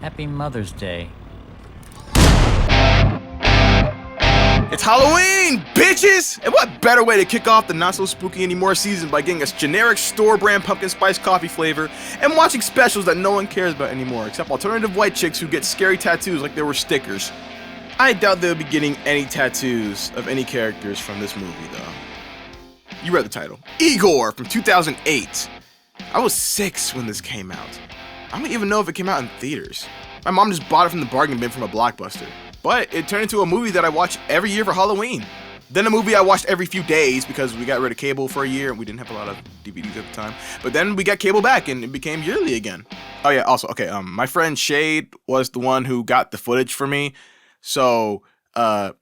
Happy Mother's Day. It's Halloween, bitches! And what better way to kick off the not so spooky anymore season by getting a generic store brand pumpkin spice coffee flavor and watching specials that no one cares about anymore except alternative white chicks who get scary tattoos like they were stickers. I doubt they'll be getting any tattoos of any characters from this movie though. You read the title. IGOR from 2008. I was 6 when this came out. I don't even know if it came out in theaters. My mom just bought it from the bargain bin from a Blockbuster. But it turned into a movie that I watch every year for Halloween. Then a movie I watched every few days because we got rid of cable for a year and we didn't have a lot of DVDs at the time. But then we got cable back and it became yearly again. Oh yeah, also, okay, my friend Shade was the one who got the footage for me. So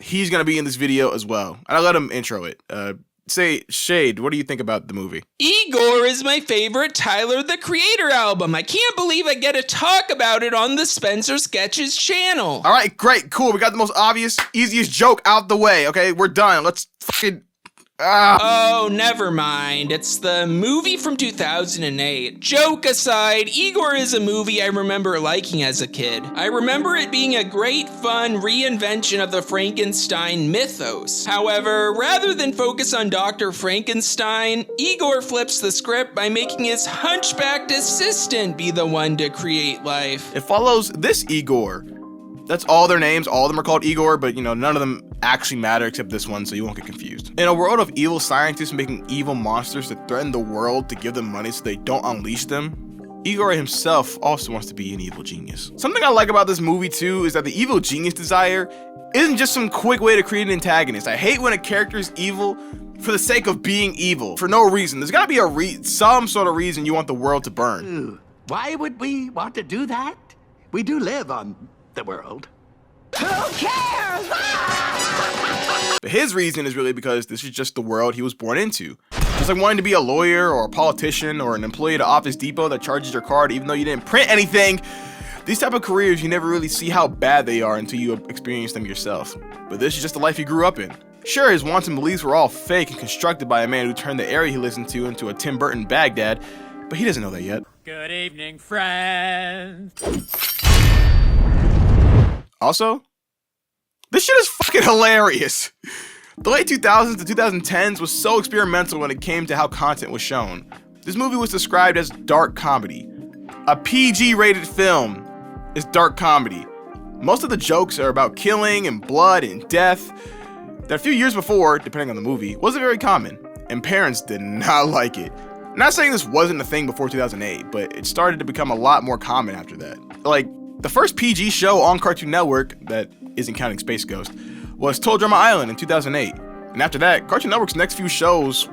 he's gonna be in this video as well. And I let him intro it. Say, Shade, what do you think about the movie? IGOR is my favorite Tyler, the Creator album. I can't believe I get to talk about it on the Spencer Sketches channel. All right, great, cool. We got the most obvious, easiest joke out the way. Okay, we're done. Let's fucking... Oh, never mind. It's the movie from 2008. Joke aside, IGOR is a movie I remember liking as a kid. I remember it being a great, fun reinvention of the Frankenstein mythos. However, rather than focus on Dr. Frankenstein, IGOR flips the script by making his hunchbacked assistant be the one to create life. It follows this IGOR. That's all their names. All of them are called IGOR, but you know, none of them actually matter except this one, so you won't get confused. In a world of evil scientists making evil monsters to threaten the world to give them money so they don't unleash them, IGOR himself also wants to be an evil genius. Something I like about this movie too is that the evil genius desire isn't just some quick way to create an antagonist. I hate when a character is evil for the sake of being evil, for no reason. There's gotta be some sort of reason you want the world to burn. Ooh, why would we want to do that? We do live on the world. Who cares? But his reason is really because this is just the world he was born into. Just like wanting to be a lawyer or a politician or an employee at Office Depot that charges your card even though you didn't print anything. These type of careers, you never really see how bad they are until you experience them yourself. But this is just the life he grew up in. Sure, his wants and beliefs were all fake and constructed by a man who turned the area he listened to into a Tim Burton Baghdad, but he doesn't know that yet. Good evening, friends. Also, this shit is fucking hilarious. The late 2000s to 2010s was so experimental when it came to how content was shown. This movie was described as dark comedy. A PG-rated film is dark comedy. Most of the jokes are about killing and blood and death that a few years before, depending on the movie, wasn't very common, and parents did not like it. I'm not saying this wasn't a thing before 2008, but it started to become a lot more common after that. Like, the first PG show on Cartoon Network, that isn't counting Space Ghost, was Total Drama Island in 2008. And after that, Cartoon Network's next few shows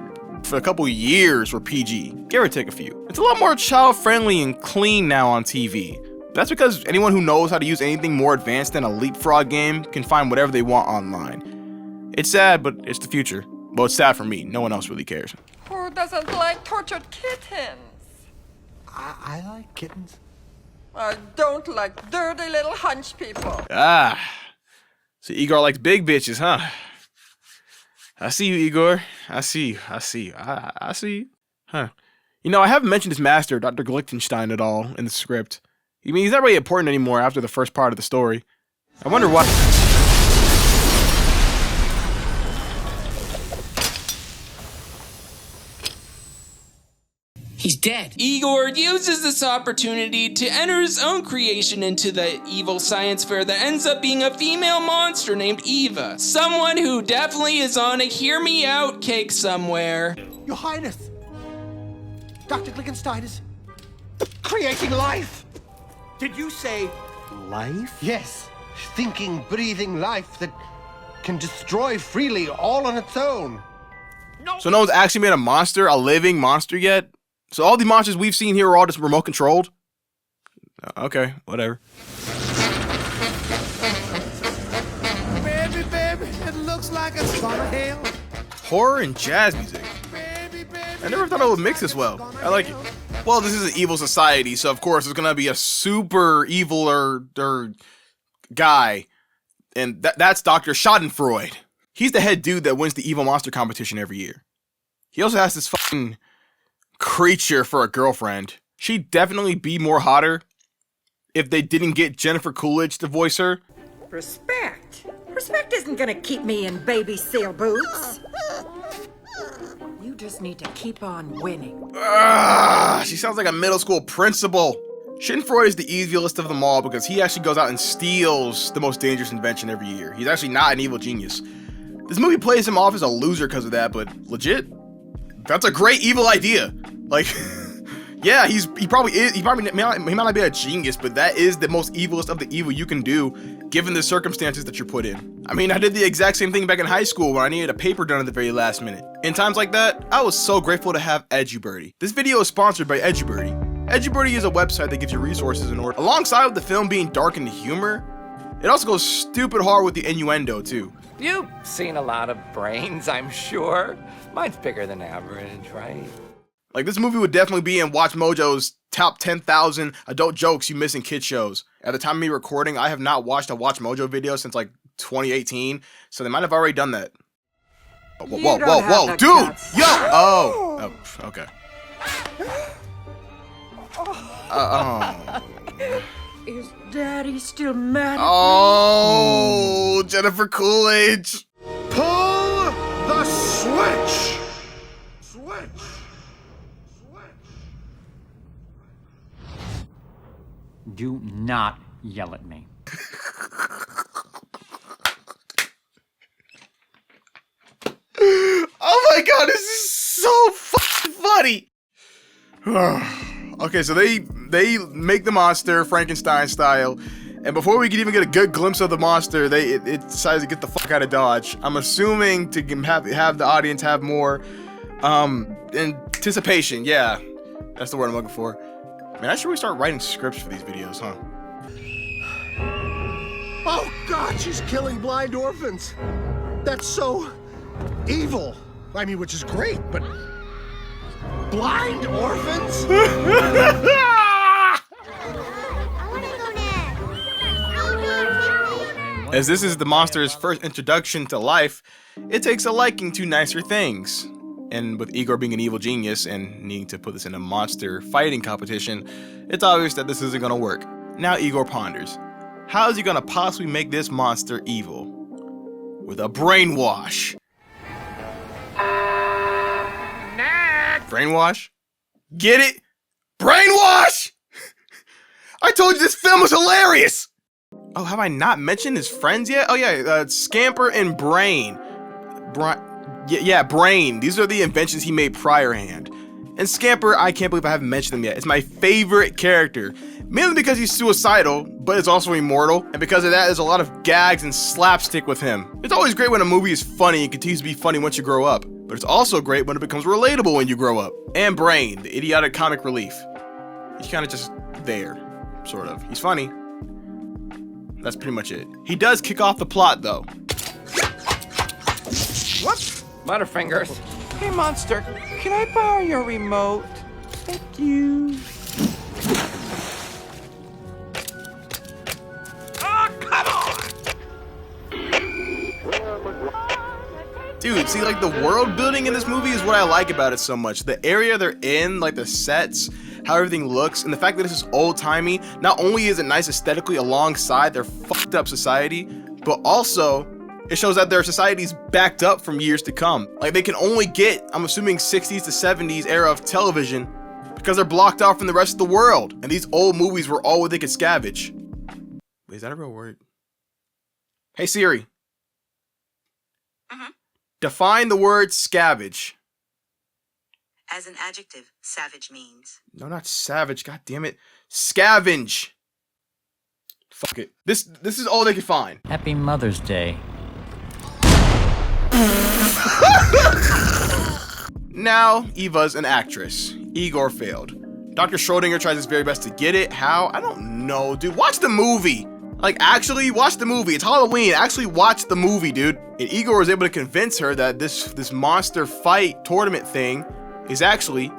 for a couple years were PG, give or take a few. It's a lot more child-friendly and clean now on TV. That's because anyone who knows how to use anything more advanced than a leapfrog game can find whatever they want online. It's sad, but it's the future. Well, it's sad for me. No one else really cares. Who doesn't like tortured kittens? I like kittens. I don't like dirty little hunch people. Ah, so IGOR likes big bitches, huh? I see you, IGOR. I see you. I see you. Huh. You know, I haven't mentioned his master, Dr. Glichtenstein, at all in the script. I mean, he's not really important anymore after the first part of the story. I wonder why. He's dead. IGOR uses this opportunity to enter his own creation into the evil science fair that ends up being a female monster named Eva. Someone who definitely is on a hear me out cake somewhere. Your Highness, Dr. Glickenstein is creating life. Did you say life? Yes, thinking, breathing life that can destroy freely all on its own. So no one's actually made a monster, a living monster yet? So all the monsters we've seen here are all just remote controlled? Okay, whatever. Baby, baby, it looks like a summer hill. Horror and jazz music. I never thought it would mix this well. I like it. Well, this is an evil society, so of course there's gonna be a super evil guy. And that's Dr. Schadenfreude. He's the head dude that wins the evil monster competition every year. He also has this fucking creature for a girlfriend. She'd definitely be more hotter if they didn't get Jennifer Coolidge to voice her. Respect? Respect isn't gonna keep me in baby seal boots. You just need to keep on winning. She sounds like a middle school principal. Schadenfreude is the evilest of them all because he actually goes out and steals the most dangerous invention every year. He's actually not an evil genius. This movie plays him off as a loser because of that, but legit, that's a great evil idea. Like, yeah, he probably is. He might not be a genius, but that is the most evilest of the evil you can do, given the circumstances that you're put in. I mean, I did the exact same thing back in high school when I needed a paper done at the very last minute. In times like that, I was so grateful to have EduBirdie. This video is sponsored by EduBirdie. EduBirdie is a website that gives you resources in order. Alongside with the film being dark into humor, it also goes stupid hard with the innuendo too. You've seen a lot of brains, I'm sure. Mine's bigger than average, right? Like, this movie would definitely be in Watch Mojo's top 10,000 adult jokes you miss in kid shows. At the time of me recording, I have not watched a Watch Mojo video since like 2018, so they might have already done that. Whoa, dude! Yo! Oh, okay. Is Daddy still mad? Oh, Jennifer Coolidge! Pull the switch! Do not yell at me. Oh my god, this is so fucking funny! Okay, so they make the monster Frankenstein style, and before we can even get a good glimpse of the monster, it decides to get the fuck out of Dodge. I'm assuming to have the audience have more anticipation. Yeah, that's the word I'm looking for. Man, I should really start writing scripts for these videos, huh? Oh God, she's killing blind orphans. That's so evil. I mean, which is great, but blind orphans? As this is the monster's first introduction to life, it takes a liking to nicer things. And with Igor being an evil genius and needing to put this in a monster fighting competition, it's obvious that this isn't gonna work. Now Igor ponders, how is he gonna possibly make this monster evil? With a brainwash. Brainwash? Get it? Brainwash! I told you this film was hilarious! Oh, have I not mentioned his friends yet? Oh yeah, Scamper and Brain. Yeah, Brain. These are the inventions he made prior hand. And Scamper, I can't believe I haven't mentioned him yet. It's my favorite character. Mainly because he's suicidal, but it's also immortal. And because of that, there's a lot of gags and slapstick with him. It's always great when a movie is funny and continues to be funny once you grow up. But it's also great when it becomes relatable when you grow up. And Brain, the idiotic comic relief. He's kind of just there, sort of. He's funny. That's pretty much it. He does kick off the plot, though. Whoops! Butterfingers. Hey, monster, can I borrow your remote? Thank you. Oh, come on! Dude, see, like, the world building in this movie is what I like about it so much. The area they're in, like the sets, how everything looks, and the fact that this is old-timey. Not only is it nice aesthetically alongside their fucked up society, but also it shows that their society's backed up from years to come. Like, they can only get, I'm assuming, 60s to 70s era of television because they're blocked out from the rest of the world. And these old movies were all what they could scavenge. Wait, is that a real word? Hey Siri. Define the word scavenge. As an adjective, savage means. No, not savage. God damn it. Scavenge. Fuck it. This is all they could find. Happy Mother's Day. Now, Eva's an actress. Igor failed. Dr. Schrodinger tries his very best to get it. How? I don't know, dude. Watch the movie. Like, actually, watch the movie. It's Halloween. Actually, watch the movie, dude. And Igor was able to convince her that this monster fight tournament thing is actually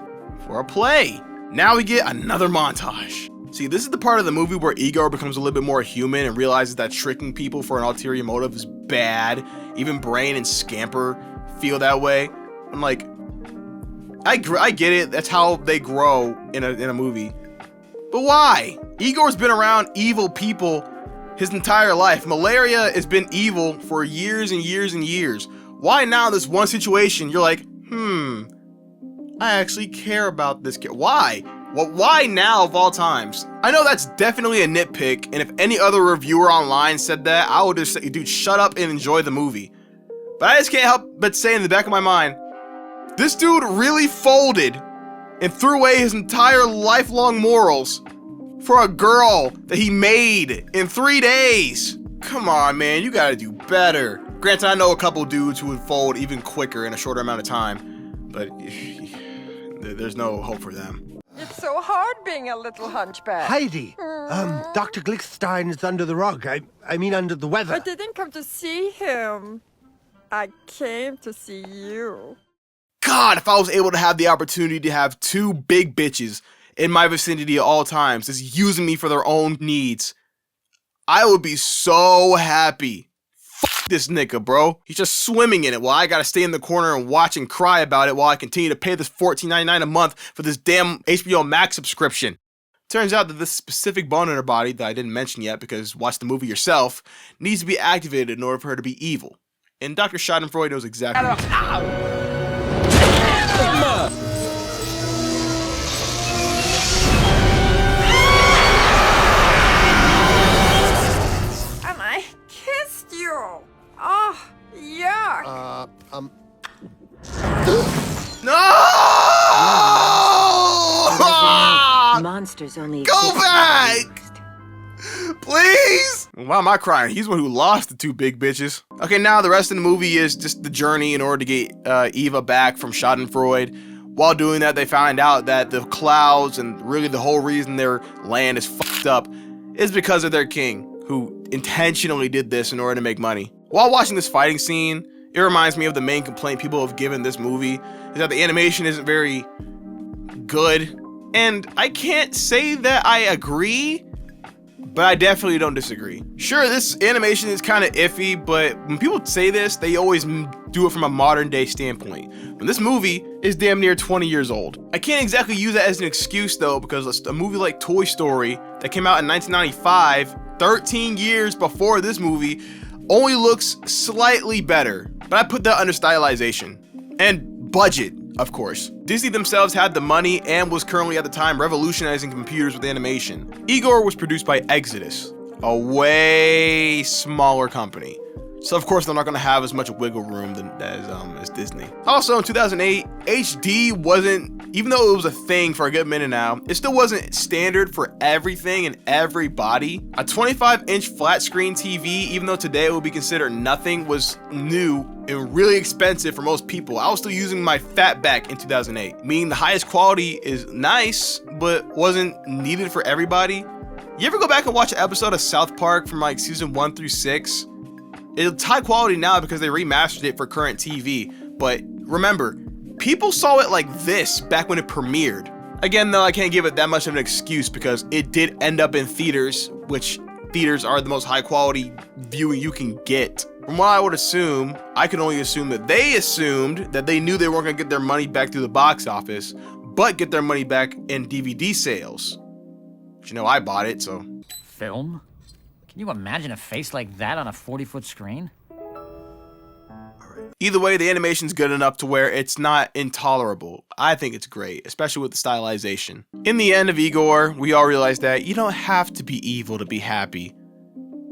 for a play. Now we get another montage. See, this is the part of the movie where Igor becomes a little bit more human and realizes that tricking people for an ulterior motive is bad. Even Brain and Scamper feel that way. I'm like, I get it. That's how they grow in a movie. But why? Igor's been around evil people his entire life. Malaria has been evil for years and years and years. Why now in this one situation you're like, I actually care about this kid? Why? Well, why now of all times? I know that's definitely a nitpick, and if any other reviewer online said that, I would just say, dude, shut up and enjoy the movie. But I just can't help but say in the back of my mind, this dude really folded and threw away his entire lifelong morals for a girl that he made in 3 days. Come on, man, you gotta do better. Granted, I know a couple dudes who would fold even quicker in a shorter amount of time, but there's no hope for them. It's so hard being a little hunchback. Heidi, Dr. Glickstein is under the rug. I mean under the weather. I didn't come to see him. I came to see you. God, if I was able to have the opportunity to have 2 big bitches in my vicinity at all times, just using me for their own needs, I would be so happy. Fuck this nigga, bro. He's just swimming in it while I gotta stay in the corner and watch and cry about it while I continue to pay this $14.99 a month for this damn HBO Max subscription. Turns out that this specific bone in her body that I didn't mention yet because watch the movie yourself needs to be activated in order for her to be evil. And Dr. Schadenfreude knows exactly what And I kissed you. Oh, yuck. No! Monsters only Go back! Please! Why am I crying? He's the one who lost the 2 big bitches. Okay, now the rest of the movie is just the journey in order to get Eva back from Schadenfreude. While doing that, they find out that the clouds and really the whole reason their land is fucked up is because of their king, who intentionally did this in order to make money. While watching this fighting scene, it reminds me of the main complaint people have given this movie, is that the animation isn't very good. And I can't say that I agree, but I definitely don't disagree. Sure, this animation is kind of iffy, but when people say this, they always do it from a modern day standpoint. When this movie is damn near 20 years old. I can't exactly use that as an excuse though, because a movie like Toy Story that came out in 1995, 13 years before this movie, only looks slightly better. But I put that under stylization. And budget, of course. Disney themselves had the money and was currently at the time revolutionizing computers with animation. Igor was produced by Exodus, a way smaller company. So of course they're not gonna have as much wiggle room as Disney. Also in 2008, HD wasn't, even though it was a thing for a good minute now, it still wasn't standard for everything and everybody. A 25-inch flat screen TV, even though today it would be considered nothing, was new and really expensive for most people. I was still using my fatback in 2008, meaning the highest quality is nice, but wasn't needed for everybody. You ever go back and watch an episode of South Park from like season 1 through 6? It's high quality now because they remastered it for current TV, but remember, people saw it like this back when it premiered. Again though, I can't give it that much of an excuse because it did end up in theaters, which theaters are the most high quality viewing you can get. From what I would assume, I can only assume that they assumed that they knew they weren't gonna get their money back through the box office, but get their money back in DVD sales. But you know, I bought it, so. Film? Can you imagine a face like that on a 40-foot screen? Either way, the animation's good enough to where it's not intolerable. I think it's great, especially with the stylization. In the end of Igor, we all realize that you don't have to be evil to be happy.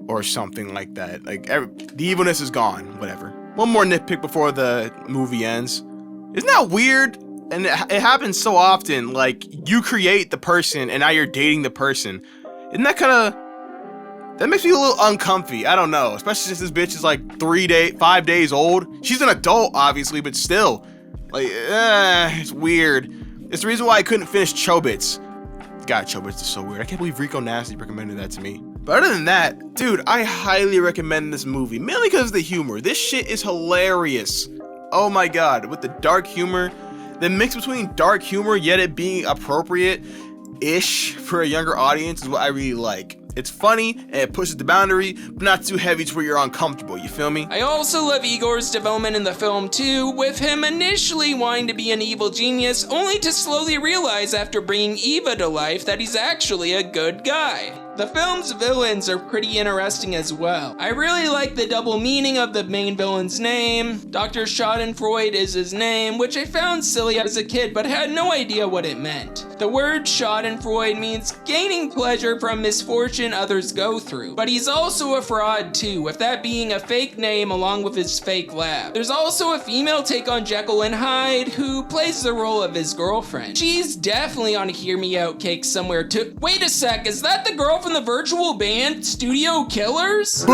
Or something like that. Like, the evilness is gone, whatever. One more nitpick before the movie ends. Isn't that weird? And it happens so often, like, you create the person and now you're dating the person. Isn't that kind of... That makes me a little uncomfy. I don't know. Especially since this bitch is like 5 days old. She's an adult, obviously, but still. Like, it's weird. It's the reason why I couldn't finish Chobits. God, Chobits is so weird. I can't believe Rico Nasty recommended that to me. But other than that, dude, I highly recommend this movie. Mainly because of the humor. This shit is hilarious. Oh my god. With the dark humor. The mix between dark humor, yet it being appropriate-ish for a younger audience is what I really like. It's funny and it pushes the boundary, but not too heavy to where you're uncomfortable, you feel me? I also love Igor's development in the film too, with him initially wanting to be an evil genius, only to slowly realize after bringing Eva to life that he's actually a good guy. The film's villains are pretty interesting as well. I really like the double meaning of the main villain's name. Dr. Schadenfreude is his name, which I found silly as a kid but had no idea what it meant. The word Schadenfreude means gaining pleasure from misfortune others go through, but he's also a fraud too, with that being a fake name along with his fake lab. There's also a female take on Jekyll and Hyde who plays the role of his girlfriend. She's definitely on a Hear Me Out cake somewhere too. Wait a sec, is that the girl from the virtual band Studio Killers? Boo!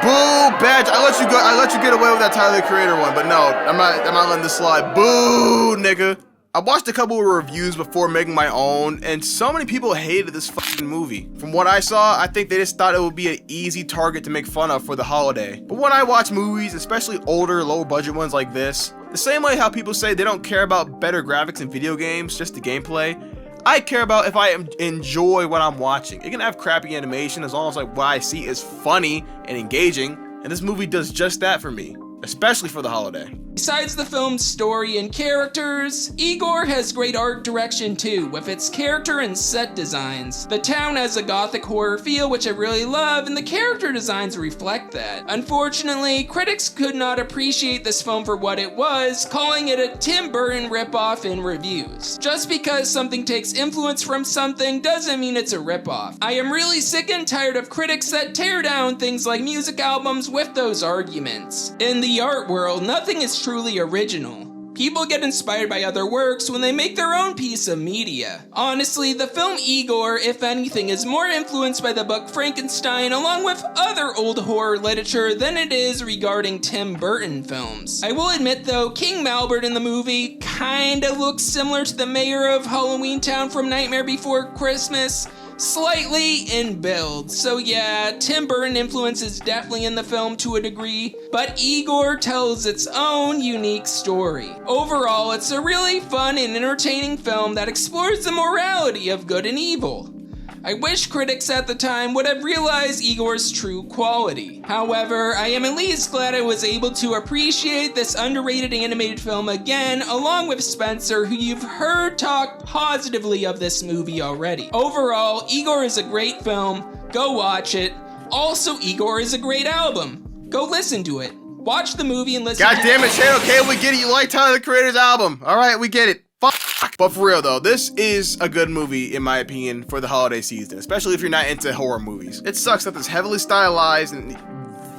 Boo, badge. I let you get away with that Tyler the Creator one, but no, I'm not letting this slide. Boo, nigga. I watched a couple of reviews before making my own, and so many people hated this fucking movie. From what I saw, I think they just thought it would be an easy target to make fun of for the holiday. But when I watch movies, especially older, low budget ones like this, the same way how people say they don't care about better graphics in video games, just the gameplay, I care about if I enjoy what I'm watching. It can have crappy animation as long as like what I see is funny and engaging, and this movie does just that for me, especially for the holiday. Besides the film's story and characters, Igor has great art direction too, with its character and set designs. The town has a gothic horror feel, which I really love, and the character designs reflect that. Unfortunately, critics could not appreciate this film for what it was, calling it a Tim Burton ripoff in reviews. Just because something takes influence from something doesn't mean it's a ripoff. I am really sick and tired of critics that tear down things like music albums with those arguments. In the art world, nothing is truly original. People get inspired by other works when they make their own piece of media. Honestly, the film Igor, if anything, is more influenced by the book Frankenstein along with other old horror literature than it is regarding Tim Burton films. I will admit though, King Malbert in the movie kinda looks similar to the mayor of Halloween Town from Nightmare Before Christmas, slightly in build. So yeah, Tim Burton influence is definitely in the film to a degree, but Igor tells its own unique story. Overall, it's a really fun and entertaining film that explores the morality of good and evil. I wish critics at the time would have realized Igor's true quality. However, I am at least glad I was able to appreciate this underrated animated film again, along with Spencer, who you've heard talk positively of this movie already. Overall, Igor is a great film. Go watch it. Also, Igor is a great album. Go listen to it. Watch the movie and listen God damn it, Shane, okay, we get it. You like Tyler the Creator's album. All right, we get it. Fuck. But for real though, this is a good movie in my opinion for the holiday season, especially if you're not into horror movies. It sucks that this heavily stylized and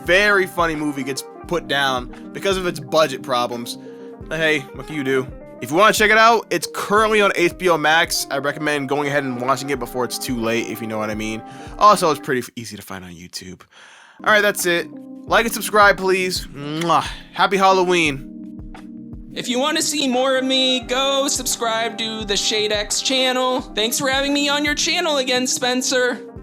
very funny movie gets put down because of its budget problems. But hey, what can you do? If you want to check it out, it's currently on HBO Max. I recommend going ahead and watching it before it's too late, if you know what I mean. Also, it's pretty easy to find on YouTube. All right, that's it. Like and subscribe, please. Mwah. Happy Halloween. If you want to see more of me, go subscribe to the ShadeX channel. Thanks for having me on your channel again, Spencer.